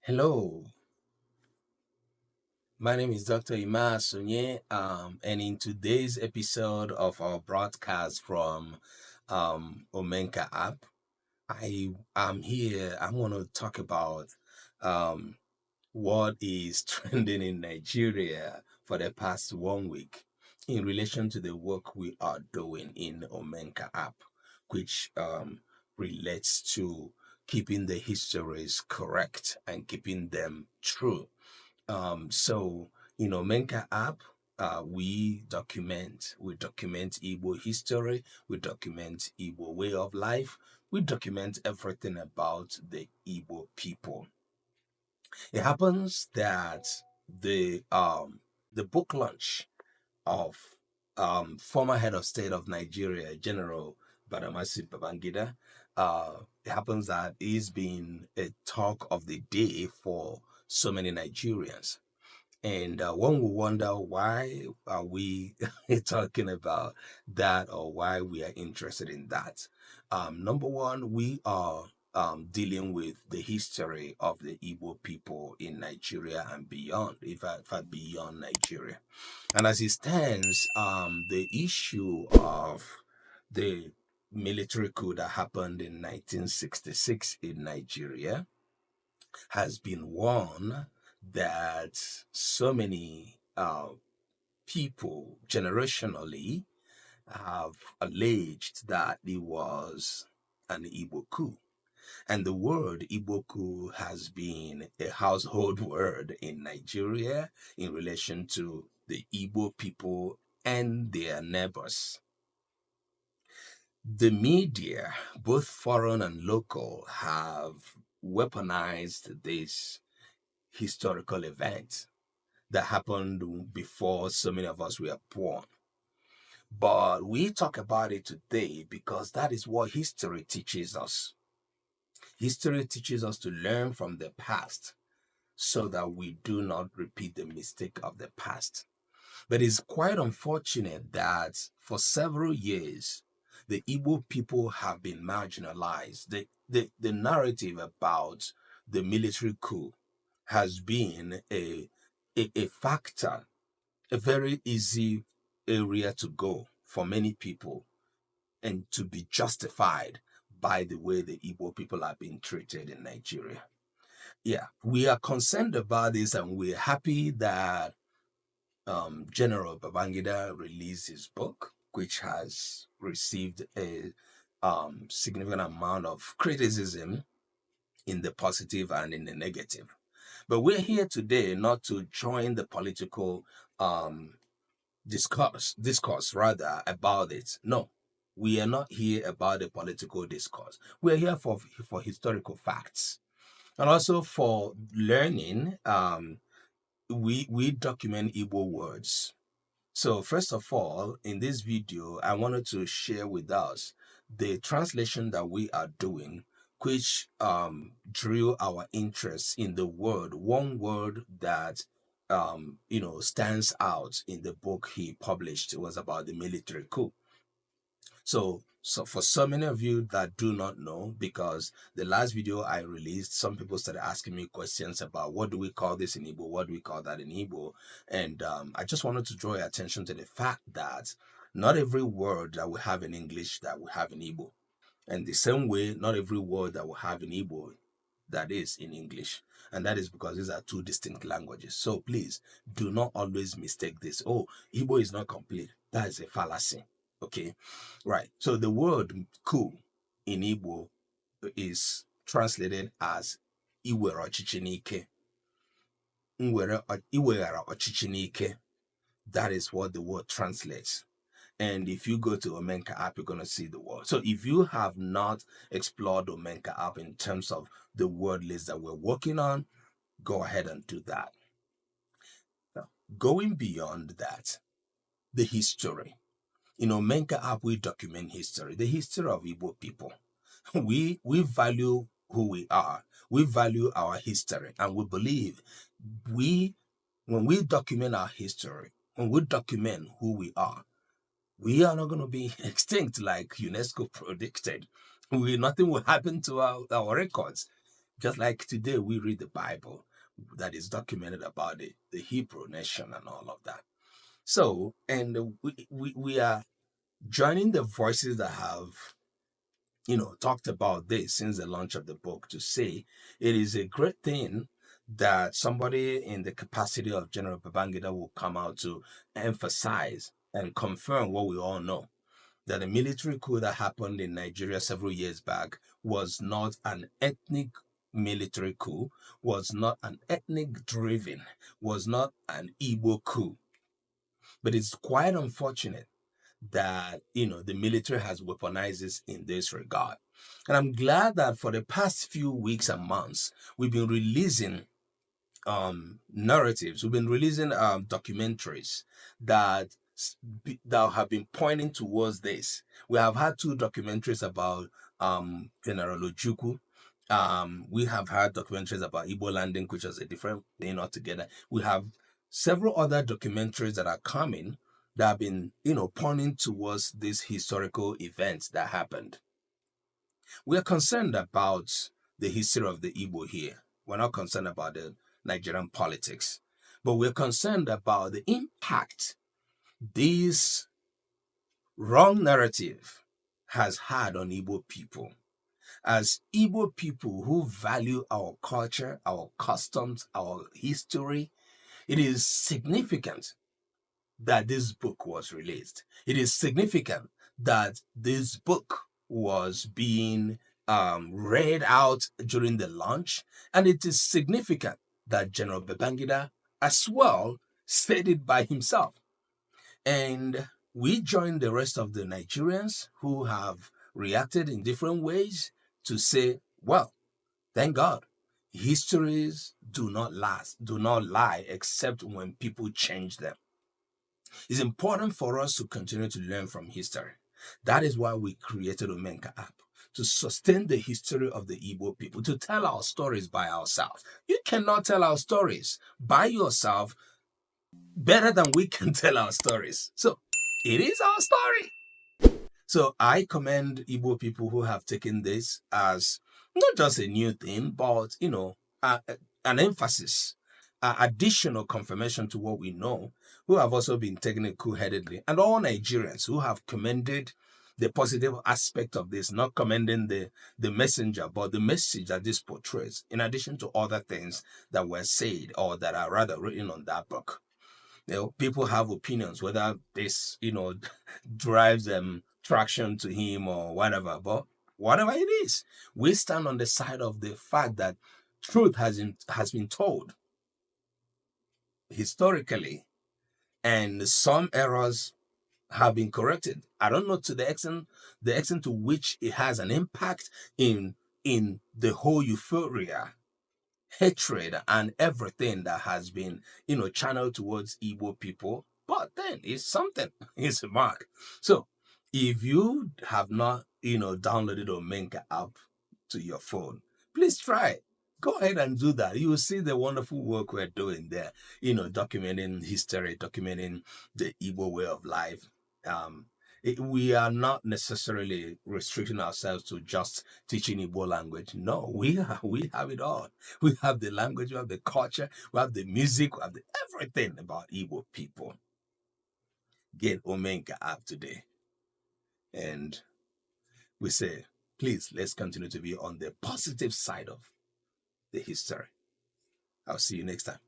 Hello, my name is Dr. Ima Sunye, and in today's episode of our broadcast from Omenka app, I am here. I want to talk about um, what is trending in Nigeria for the past 1 week in relation to the work we are doing in Omenka app, which relates to keeping the histories correct and keeping them true. So Menka app, we document Igbo history, we document Igbo way of life, we document everything about the Igbo people. It happens that the book launch of former head of state of Nigeria, General Babangida, it happens that he's been a talk of the day for so many Nigerians. And one will wonder, why are we talking about that, or why we are interested in that. Number one, we are dealing with the history of the Igbo people in Nigeria and beyond, in fact beyond Nigeria. And as it stands, the issue of the military coup that happened in 1966 in Nigeria has been one that so many people generationally have alleged that it was an Igbo coup. And the word Igbo coup has been a household word in Nigeria in relation to the Igbo people and their neighbors. The media, both foreign and local, have weaponized this historical event that happened before so many of us were born. But we talk about it today because that is what history teaches us. History teaches us to learn from the past so that we do not repeat the mistake of the past. But it's quite unfortunate that for several years, the Igbo people have been marginalized. The narrative about the military coup has been a factor, a very easy area to go for many people and to be justified by the way the Igbo people are being treated in Nigeria. Yeah, we are concerned about this, and we're happy that General Babangida released his book, which has received a significant amount of criticism in the positive and in the negative. But we're here today not to join the political discourse rather about it. No, we are not here about the political discourse. We're here for historical facts and also for learning. We document Igbo words. So first of all, in this video, I wanted to share with us the translation that we are doing, which drew our interest in the word, one word that stands out in the book he published. It was about the military coup. So for so many of you that do not know, because the last video I released, some people started asking me questions about what do we call this in Igbo, what do we call that in Igbo, and I just wanted to draw your attention to the fact that not every word that we have in English that we have in Igbo, and the same way, not every word that we have in Igbo that is in English. And that is because these are two distinct languages. So please do not always mistake this. Oh, Igbo is not complete. That is a fallacy. Okay, right. So the word coup in Igbo is translated as iwere ọchịchị n'ike. Iweghara ọchịchị n'ike. That is what the word translates. And if you go to Omenka app, you're going to see the word. So if you have not explored Omenka app in terms of the word list that we're working on, go ahead and do that. Now, going beyond that, the history. In Omenka app, we document history, the history of Igbo people. We value who we are. We value our history, and we believe when we document our history, when we document who we are not going to be extinct like UNESCO predicted. Nothing will happen to our records. Just like today, we read the Bible that is documented about the Hebrew nation and all of that. So, and we are joining the voices that have, talked about this since the launch of the book to say it is a great thing that somebody in the capacity of General Babangida will come out to emphasize and confirm what we all know, that the military coup that happened in Nigeria several years back was not an ethnic military coup, was not an ethnic driven, was not an Igbo coup. But it's quite unfortunate that the military has weaponized this in this regard. And I'm glad that for the past few weeks and months, we've been releasing narratives. We've been releasing documentaries that that have been pointing towards this. We have had two documentaries about General Ojukwu. We have had documentaries about Igbo landing, which is a different thing altogether. We have several other documentaries that are coming that have been, pointing towards these historical events that happened. We are concerned about the history of the Igbo here. We're not concerned about the Nigerian politics, but we're concerned about the impact this wrong narrative has had on Igbo people. As Igbo people who value our culture, our customs, our history, it is significant that this book was released. It is significant that this book was being read out during the launch, and it is significant that General Babangida as well said it by himself. And we join the rest of the Nigerians who have reacted in different ways to say, well, thank God. Histories do not lie except when people change them. It's important for us to continue to learn from history. That is why we created Omenka app, to sustain the history of the Igbo people, to tell our stories by ourselves. You cannot tell our stories by yourself better than we can tell our stories. So it is our story. So I commend Igbo people who have taken this as not just a new thing, but an emphasis, additional confirmation to what we know, who have also been taking it cool-headedly, and all Nigerians who have commended the positive aspect of this, not commending the messenger, but the message that this portrays, in addition to other things that were said or that are rather written on that book. People have opinions whether this, drives them traction to him or whatever. But whatever it is, we stand on the side of the fact that truth has been told historically, and some errors have been corrected. I don't know to the extent to which it has an impact in the whole euphoria, hatred, and everything that has been, channeled towards Igbo people. But then it's something, it's a mark. So if you have not, downloaded Omenka app to your phone, please try it. Go ahead and do that. You will see the wonderful work we're doing there, documenting history, documenting the Igbo way of life. We are not necessarily restricting ourselves to just teaching Igbo language. No, we have it all. We have the language, we have the culture, we have the music, we have everything about Igbo people. Get Omenka app today. And we say, please, let's continue to be on the positive side of the history. I'll see you next time.